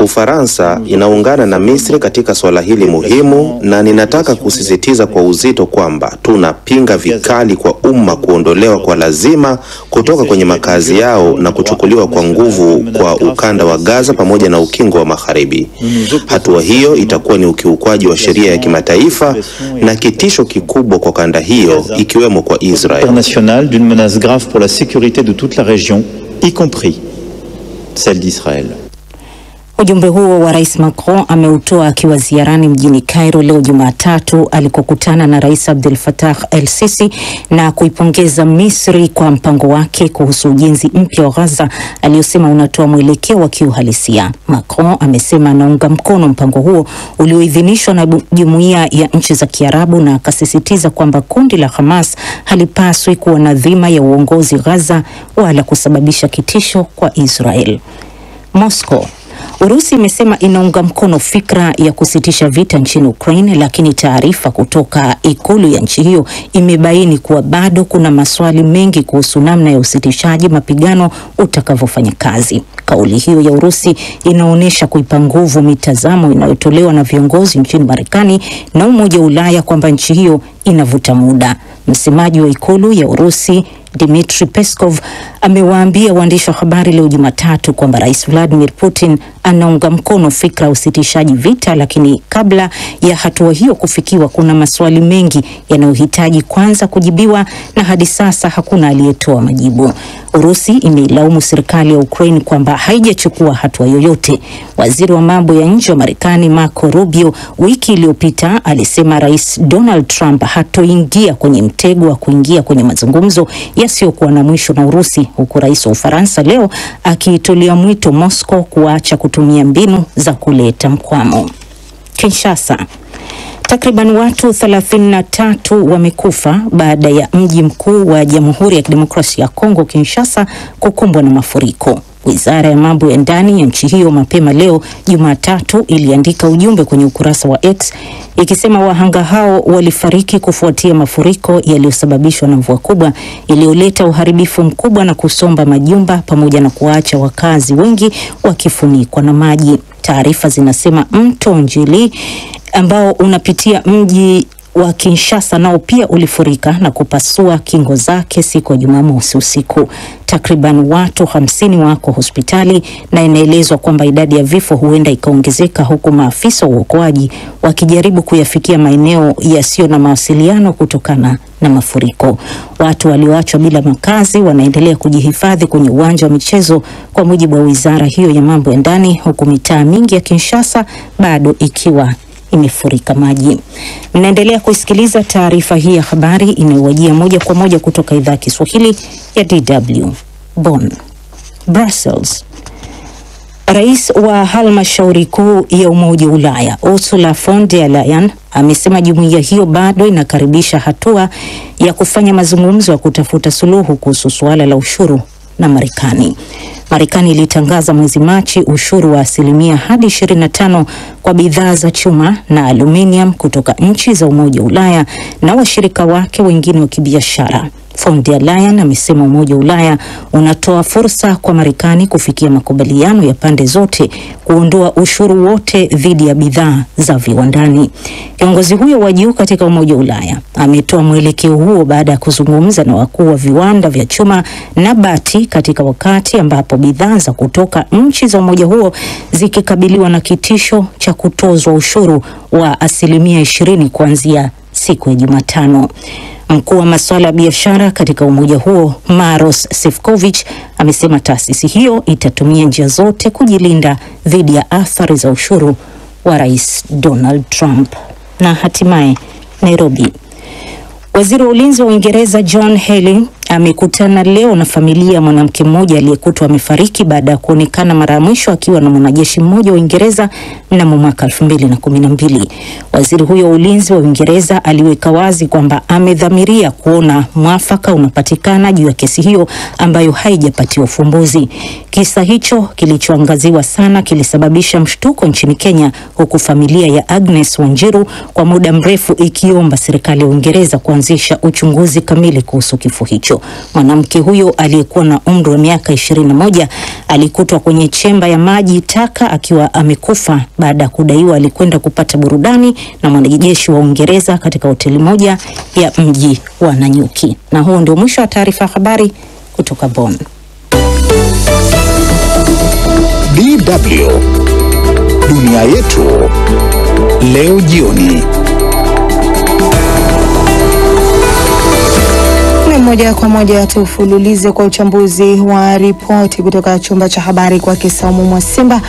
Ufaransa inaungana na Misri katika swala hili muhimu, na ninataka kusisitiza kwa uzito kwamba tunapinga vikali kwa umma kuondolewa kwa lazima kutoka kwenye makazi yao na kuchukuliwa kwa nguvu kwa ukanda wa Gaza pamoja na ukingo wa Magharibi. Hatua hiyo itakuwa ni ukiukwaji wa sheria ya kimataifa na kitisho kikubwa kwa kanda hiyo, ikiwemo kwa Israel. International d'une menace grave pour la sécurité de toute la région, y compris celle d'Israël. Ujumbe huo wa Rais Macron ameutoa akiwa ziarani mjini Cairo leo Jumatatu, alikokutana na Rais Abdel Fattah el-Sisi na kuipongeza Misri kwa mpango wake kuhusu ujenzi mpya wa Gaza aliyosema unatoa mwelekeo wa kiuhalisia. Macron amesema anaunga mkono mpango huo ulioidhinishwa na Jumuiya ya Nchi za Kiarabu, na akasisitiza kwamba kundi la Hamas halipaswi kuwa na dhima ya uongozi Gaza wala kusababisha kitisho kwa Israel. Moscow. Urusi imesema inaunga mkono fikra ya kusitisha vita nchini Ukraine, lakini taarifa kutoka ikulu ya nchi hiyo imebaini kuwa bado kuna maswali mengi kuhusu namna ya usitishaji mapigano utakavyofanya kazi. Kauli hiyo ya Urusi inaonyesha kuipa nguvu mitazamo inayotolewa na viongozi nchini Marekani na Umoja wa Ulaya kwamba nchi hiyo inavuta muda. Msemaji wa ikulu ya Urusi Dmitry Peskov amewaambia waandishi wa habari leo Jumatatu kwamba Rais Vladimir Putin anaunga mkono fikra usitishaji vita, lakini kabla ya hatua hiyo kufikiwa kuna maswali mengi yanayohitaji kwanza kujibiwa, na hadi sasa hakuna aliyetoa majibu. Urusi imeilaumu serikali ya Ukraine kwamba haijachukua hatua yoyote. Waziri wa mambo ya nje wa Marekani Marco Rubio wiki iliyopita alisema Rais Donald Trump hatoingia kwenye mtego wa kuingia kwenye mazungumzo yasiyokuwa na mwisho na Urusi, huku Rais wa Ufaransa leo akiitolea mwito Moscow kuacha kutumia mbinu za kuleta mkwamo. Kinshasa. Takriban watu 33 wamekufa baada ya mji mkuu wa Jamhuri ya Kidemokrasia ya Kongo Kinshasa kukumbwa na mafuriko. Wizara ya mambo ya ndani ya nchi hiyo mapema leo Jumatatu iliandika ujumbe kwenye ukurasa wa X ikisema wahanga hao walifariki kufuatia mafuriko yaliyosababishwa na mvua kubwa iliyoleta uharibifu mkubwa na kusomba majumba pamoja na kuacha wakazi wengi wakifunikwa na maji. Taarifa zinasema mto Njili ambao unapitia mji wa Kinshasa nao pia ulifurika na kupasua kingo zake siku ya Jumamosi usiku. Takriban watu 50 wako hospitali na inaelezwa kwamba idadi ya vifo huenda ikaongezeka, huku maafisa wa uokoaji wakijaribu kuyafikia maeneo yasiyo na mawasiliano kutokana na mafuriko. Watu walioachwa bila makazi wanaendelea kujihifadhi kwenye uwanja wa michezo kwa mujibu wa wizara hiyo ya mambo ya ndani, huku mitaa mingi ya Kinshasa bado ikiwa imefurika maji. Mnaendelea kusikiliza taarifa hii ya habari inayowajia moja kwa moja kutoka idhaa ya Kiswahili ya DW Bonn. Brussels. Rais wa halmashauri kuu ya Umoja wa Ulaya Ursula von der Leyen amesema jumuiya hiyo bado inakaribisha hatua ya kufanya mazungumzo ya kutafuta suluhu kuhusu suala la ushuru na Marekani. Marekani ilitangaza mwezi Machi ushuru wa asilimia hadi 25 kwa bidhaa za chuma na aluminium kutoka nchi za Umoja wa Ulaya na washirika wake wengine wa kibiashara. Von der Leyen amesema Umoja wa Ulaya unatoa fursa kwa Marekani kufikia makubaliano ya pande zote kuondoa ushuru wote dhidi ya bidhaa za viwandani. Kiongozi huyo wa juu katika Umoja wa Ulaya ametoa mwelekeo huo baada ya kuzungumza na wakuu wa viwanda vya chuma na bati katika wakati ambapo bidhaa za kutoka nchi za umoja huo zikikabiliwa na kitisho cha kutozwa ushuru wa asilimia 20 kuanzia siku ya Jumatano. Mkuu wa masuala ya biashara katika umoja huo Maros Sefcovic amesema taasisi hiyo itatumia njia zote kujilinda dhidi ya athari za ushuru wa Rais Donald Trump. Na hatimaye Nairobi. Waziri wa Ulinzi wa Uingereza John Healey amekutana leo na familia ya mwanamke mmoja aliyekutwa amefariki baada ya kuonekana mara ya mwisho akiwa na mwanajeshi mmoja wa Uingereza mnamo mwaka 2012. Waziri huyo wa Ulinzi wa Uingereza aliweka wazi kwamba amedhamiria kuona mwafaka unapatikana juu ya kesi hiyo ambayo haijapatiwa ufumbuzi. Kisa hicho kilichoangaziwa sana kilisababisha mshtuko nchini Kenya, huku familia ya Agnes Wanjiru kwa muda mrefu ikiomba serikali ya Uingereza kuanzisha uchunguzi kamili kuhusu kifo hicho. Mwanamke huyo aliyekuwa na umri wa miaka 21 alikutwa kwenye chemba ya maji taka akiwa amekufa baada ya kudaiwa alikwenda kupata burudani na mwanajeshi wa Uingereza katika hoteli moja ya mji wa Nanyuki. Na huo ndio mwisho wa taarifa ya habari kutoka Bonn. DW Dunia Yetu leo jioni. Moja kwa moja tufululize kwa uchambuzi wa ripoti kutoka chumba cha habari kwa Kisaumu Mwasimba.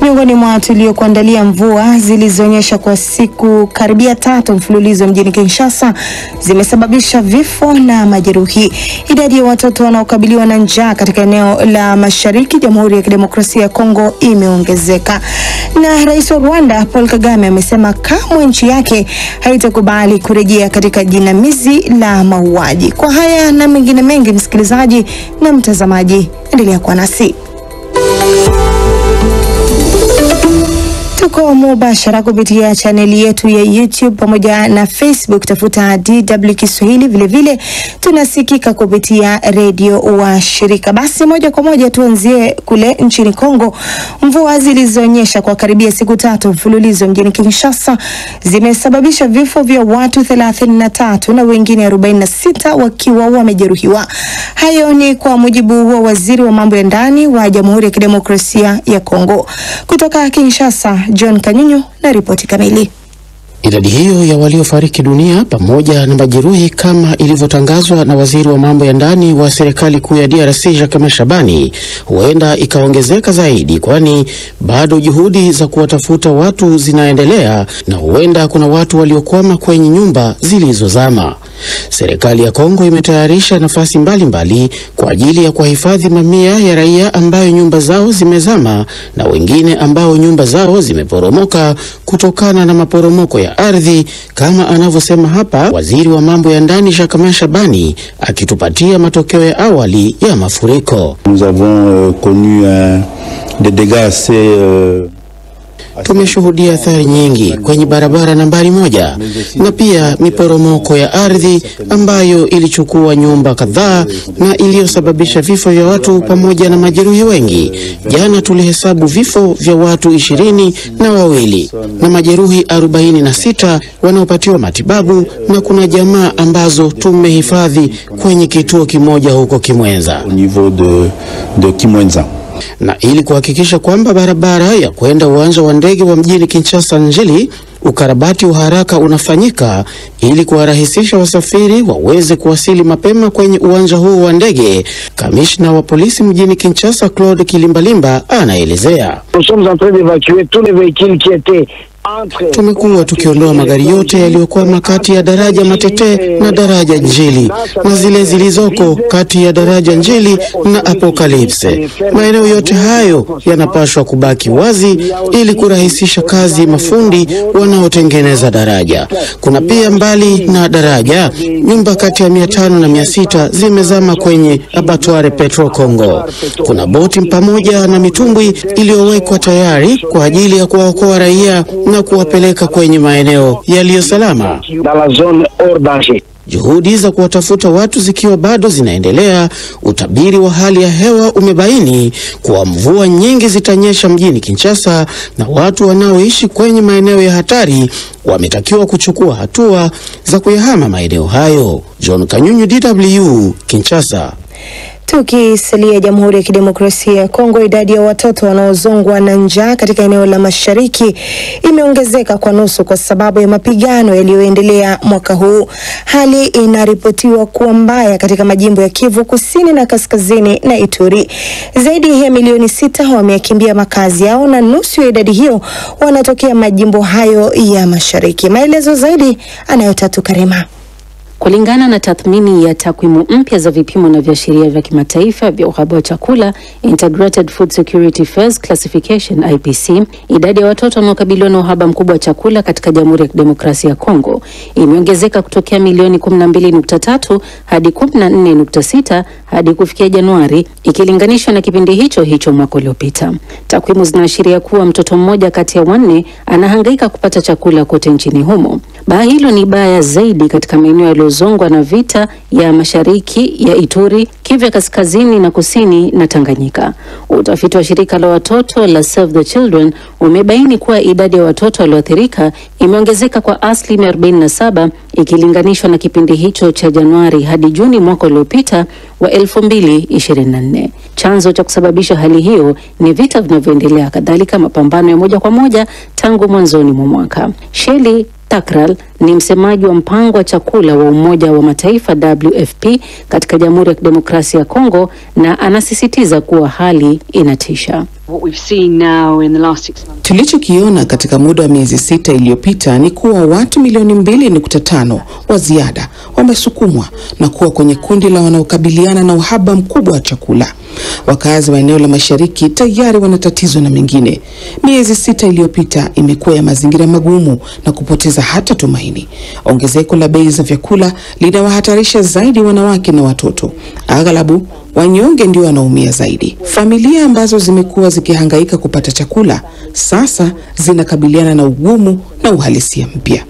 Miongoni mwa tuliokuandalia, mvua zilizonyesha kwa siku karibia 3 mfululizo mjini Kinshasa zimesababisha vifo na majeruhi. Idadi ya watoto wanaokabiliwa na njaa katika eneo la Mashariki Jamhuri ya Kidemokrasia ya Kongo imeongezeka. Na Rais wa Rwanda Paul Kagame amesema kamwe nchi yake haitakubali kurejea katika jinamizi la mauaji. Kwa haya na mengine mengi, msikilizaji na mtazamaji, endelea kuwa nasi. Tuko mubashara kupitia chaneli yetu ya YouTube pamoja na Facebook, tafuta DW Kiswahili. Vile vile tunasikika kupitia redio wa shirika. Basi moja kwa moja tuanzie kule nchini Kongo. Mvua zilizonyesha kwa karibia siku 3 mfululizo mjini Kinshasa zimesababisha vifo vya watu 33 na wengine 46 wakiwa wamejeruhiwa. Hayo ni kwa mujibu wa waziri wa mambo ya ndani wa Jamhuri ya Kidemokrasia ya Kongo. Kutoka Kinshasa, John Kanyunyu na ripoti kamili. Idadi hiyo ya waliofariki dunia pamoja na majeruhi kama ilivyotangazwa na waziri wa mambo ya ndani wa serikali kuu ya DRC Jacques Shabani huenda ikaongezeka zaidi, kwani bado juhudi za kuwatafuta watu zinaendelea na huenda kuna watu waliokwama kwenye nyumba zilizozama. Serikali ya Kongo imetayarisha nafasi mbalimbali kwa ajili ya kuhifadhi mamia ya raia ambayo nyumba zao zimezama na wengine ambao nyumba zao zimeporomoka kutokana na maporomoko ya ardhi, kama anavyosema hapa waziri wa mambo ya ndani Jacques Shabani akitupatia matokeo ya awali ya mafuriko. Nous avons connu des dégâts assez Tumeshuhudia athari nyingi kwenye barabara nambari 1 na pia miporomoko ya ardhi ambayo ilichukua nyumba kadhaa na iliyosababisha vifo vya watu pamoja na majeruhi wengi. Jana tulihesabu vifo vya watu 22 na majeruhi 46 wanaopatiwa matibabu, na kuna jamaa ambazo tumehifadhi kwenye kituo kimoja huko Kimwenza. au niveau de Kimwenza. Na ili kuhakikisha kwamba barabara ya kwenda uwanja wa ndege wa mjini Kinshasa Njili ukarabati wa haraka unafanyika ili kuwarahisisha wasafiri waweze kuwasili mapema kwenye uwanja huu wa ndege, kamishna wa polisi mjini Kinshasa Claude Kilimbalimba anaelezea. Tumekuwa tukiondoa magari yote yaliyokuwa kati ya daraja Matete na daraja Njili na zile zilizoko kati ya daraja Njili na Apocalypse. Maeneo yote hayo yanapaswa kubaki wazi ili kurahisisha kazi mafundi wanaotengeneza daraja. Kuna pia mbali na daraja, nyumba kati ya 500 na 600 zimezama kwenye abattoir Petro Congo. Kuna boti pamoja na mitumbwi iliyowekwa tayari kwa ajili ya kuwaokoa raia na kuwapeleka kwenye maeneo yaliyo salama. Juhudi za kuwatafuta watu zikiwa bado zinaendelea. Utabiri wa hali ya hewa umebaini kuwa mvua nyingi zitanyesha mjini Kinshasa na watu wanaoishi kwenye maeneo ya hatari wametakiwa kuchukua hatua za kuyahama maeneo hayo. John Kanyunyu, DW, Kinshasa. Tukisalia Jamhuri ya Kidemokrasia ya Kongo, idadi ya watoto wanaozongwa na njaa katika eneo la Mashariki imeongezeka kwa nusu kwa sababu ya mapigano yaliyoendelea mwaka huu. Hali inaripotiwa kuwa mbaya katika majimbo ya Kivu Kusini na Kaskazini na Ituri. Zaidi ya milioni 6 wamekimbia makazi yao na nusu ya idadi hiyo wanatokea majimbo hayo ya Mashariki. Maelezo zaidi anayotatu Karima. Kulingana na tathmini ya takwimu mpya za vipimo na viashiria vya kimataifa vya uhaba wa chakula, Integrated Food Security Phase Classification IPC, idadi ya watoto wanaokabiliwa na uhaba mkubwa wa chakula katika Jamhuri ya Kidemokrasia ya Kongo imeongezeka kutokea milioni 12.3 hadi 14.6 hadi kufikia Januari, ikilinganishwa na kipindi hicho mwaka uliopita. Takwimu zinaashiria kuwa mtoto mmoja kati ya 4 anahangaika kupata chakula kote nchini humo. Baa hilo ni baya zaidi katika maeneo waliozongwa na vita ya mashariki ya Ituri, Kivu kaskazini na kusini na Tanganyika. Utafiti wa shirika la watoto la Save the Children umebaini kuwa idadi ya watoto walioathirika imeongezeka kwa asilimia 47 ikilinganishwa na kipindi hicho cha Januari hadi Juni mwaka uliopita wa 2024. Chanzo cha kusababisha hali hiyo ni vita vinavyoendelea, kadhalika mapambano ya moja kwa moja tangu mwanzoni mwa mwaka. Shelley Takral ni msemaji wa mpango wa chakula wa Umoja wa Mataifa WFP katika Jamhuri ya Kidemokrasia ya Kongo, na anasisitiza kuwa hali inatisha. Tulichokiona katika muda wa miezi 6 iliyopita ni kuwa watu milioni 2.5 wa ziada wamesukumwa na kuwa kwenye kundi la wanaokabiliana na uhaba mkubwa wa chakula. Wakazi wa eneo la mashariki tayari wanatatizwa na mengine. Miezi 6 iliyopita imekuwa ya mazingira magumu na kupoteza hata tumaini. Ongezeko la bei za vyakula linawahatarisha zaidi wanawake na watoto. Aghalabu wanyonge ndio wanaumia zaidi. Familia ambazo zimekuwa zikihangaika kupata chakula sasa zinakabiliana na ugumu na uhalisia mpya.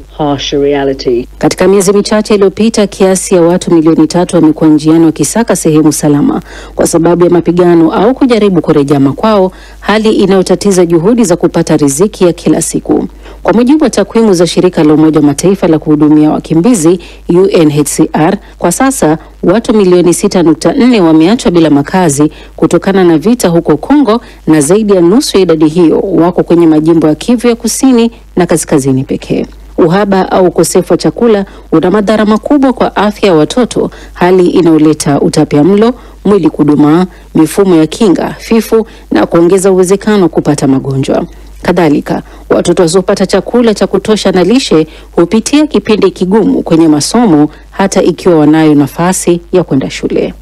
Katika miezi michache iliyopita, kiasi ya watu milioni 3 wamekuwa njiani wakisaka sehemu salama kwa sababu ya mapigano au kujaribu kurejea makwao, hali inayotatiza juhudi za kupata riziki ya kila siku. Kwa mujibu wa takwimu za shirika la Umoja wa Mataifa la kuhudumia wakimbizi UNHCR, kwa sasa watu milioni 6.4 wameachwa bila makazi kutokana na vita huko Kongo, na zaidi ya nusu ya idadi hiyo wako kwenye majimbo ya Kivu ya kusini na kaskazini pekee. Uhaba au ukosefu wa chakula una madhara makubwa kwa afya ya watoto, hali inayoleta utapiamlo, mwili kudumaa, mifumo ya kinga hafifu na kuongeza uwezekano wa kupata magonjwa. Kadhalika, watoto wasiopata chakula cha kutosha na lishe hupitia kipindi kigumu kwenye masomo hata ikiwa wanayo nafasi ya kwenda shule.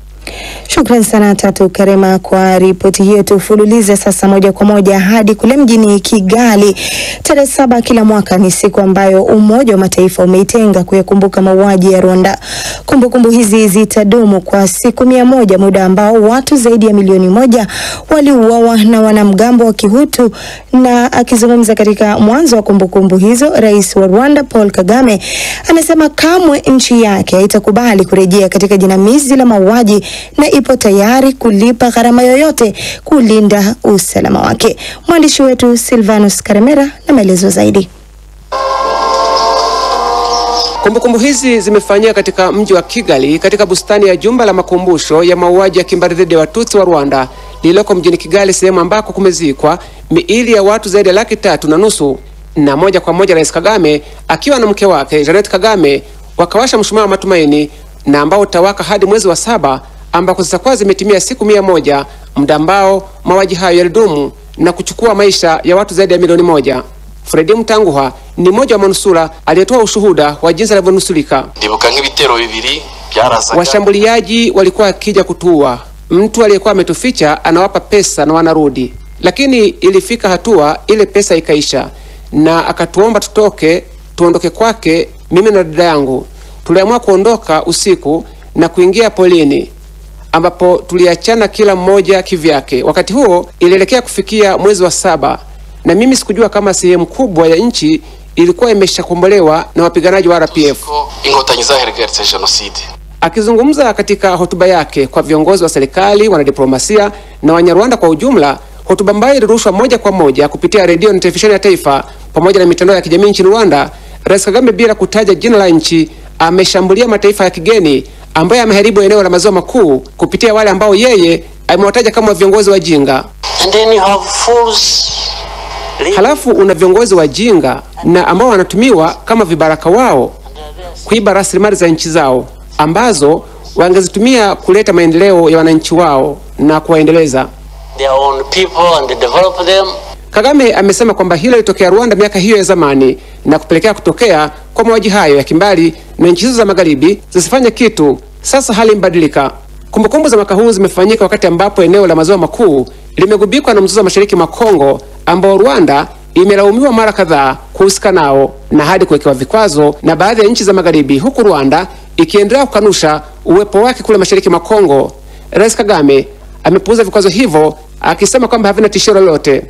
Shukrani sana Tatu Karema kwa ripoti hiyo. Tufululize sasa moja kwa moja hadi kule mjini Kigali. Tarehe 7 kila mwaka ni siku ambayo Umoja wa Mataifa umeitenga kuyakumbuka mauaji ya Rwanda. Kumbukumbu hizi zitadumu kwa siku 100, muda ambao watu zaidi ya milioni 1 waliuawa na wanamgambo wa Kihutu. Na akizungumza katika mwanzo wa kumbukumbu hizo, Rais wa Rwanda Paul Kagame amesema kamwe nchi yake haitakubali kurejea katika jinamizi la mauaji na ipo tayari kulipa gharama yoyote kulinda usalama wake. Mwandishi wetu Silvanus Karemera na maelezo zaidi. Kumbukumbu hizi zimefanyika katika mji wa Kigali katika bustani ya jumba la makumbusho ya mauaji ya kimbari dhidi ya Watutsi wa Rwanda lililoko mjini Kigali, sehemu ambako kumezikwa miili ya watu zaidi ya 350,000. Na moja kwa moja Rais Kagame akiwa na mke wake Janet Kagame wakawasha mshumaa wa matumaini na ambao utawaka hadi mwezi wa 7 ambako zitakuwa zimetimia siku 100, muda ambao mauaji hayo yalidumu na kuchukua maisha ya watu zaidi ya milioni 1. Fredi Mutanguha ni mmoja wa manusura aliyetoa ushuhuda wa jinsi alivyonusulika. Washambuliaji walikuwa akija kutua, mtu aliyekuwa ametuficha anawapa pesa na wanarudi, lakini ilifika hatua ile pesa ikaisha na akatuomba tuondoke kwake. Mimi na dada yangu tuliamua kuondoka usiku na kuingia polini ambapo tuliachana kila mmoja kivyake. Wakati huo ilielekea kufikia mwezi wa 7 na mimi sikujua kama sehemu kubwa ya nchi ilikuwa imeshakombolewa na wapiganaji wa RPF. Akizungumza katika hotuba yake kwa viongozi wa serikali, wanadiplomasia na Wanyarwanda kwa ujumla, hotuba ambayo ilirushwa moja kwa moja kupitia redio na televisheni ya taifa pamoja na mitandao ya kijamii nchini Rwanda, Rais Kagame bila kutaja jina la nchi ameshambulia mataifa ya kigeni ambaye ameharibu eneo la maziwa makuu kupitia wale ambao yeye amewataja kama viongozi wajinga. Halafu una viongozi wajinga na ambao wanatumiwa kama vibaraka wao kuiba rasilimali za nchi zao ambazo wangezitumia kuleta maendeleo ya wananchi wao na kuwaendeleza. Kagame amesema kwamba hilo litokea Rwanda miaka hiyo ya zamani na kupelekea kutokea kwa mauaji hayo ya kimbali, na nchi hizo za magharibi zisifanye kitu. Sasa hali mbadilika. Kumbukumbu za mwaka huu zimefanyika wakati ambapo eneo la maziwa makuu limegubikwa na mzozo wa mashariki mwa Kongo ambao Rwanda imelaumiwa mara kadhaa kuhusika nao na hadi kuwekewa vikwazo na baadhi ya nchi za magharibi, huku Rwanda ikiendelea kukanusha uwepo wake kule mashariki mwa Kongo. Rais Kagame amepuuza vikwazo hivyo akisema kwamba havina tishio lolote.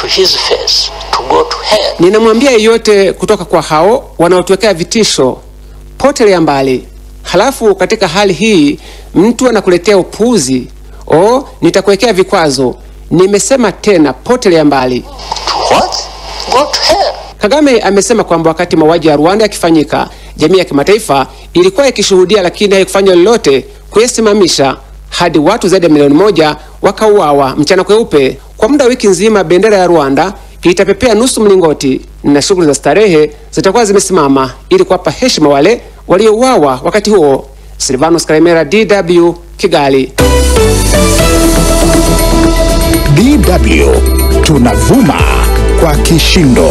to his face to go to hell. Ninamwambia yeyote kutoka kwa hao wanaotuwekea vitisho, potelea mbali. Halafu katika hali hii mtu anakuletea upuuzi, nitakuwekea vikwazo. Nimesema tena, potelea mbali. To what? Go to hell. Kagame amesema kwamba wakati mauaji ya Rwanda yakifanyika, jamii ya kimataifa ilikuwa ikishuhudia, lakini haikufanya lolote kuyasimamisha, hadi watu zaidi ya milioni 1 wakauawa mchana kweupe. Kwa muda wiki nzima bendera ya Rwanda itapepea nusu mlingoti na shughuli za starehe zitakuwa zimesimama ili kuwapa heshima wale waliouawa wakati huo. Silvanus Karemera, DW, Kigali. DW tunavuma kwa kishindo.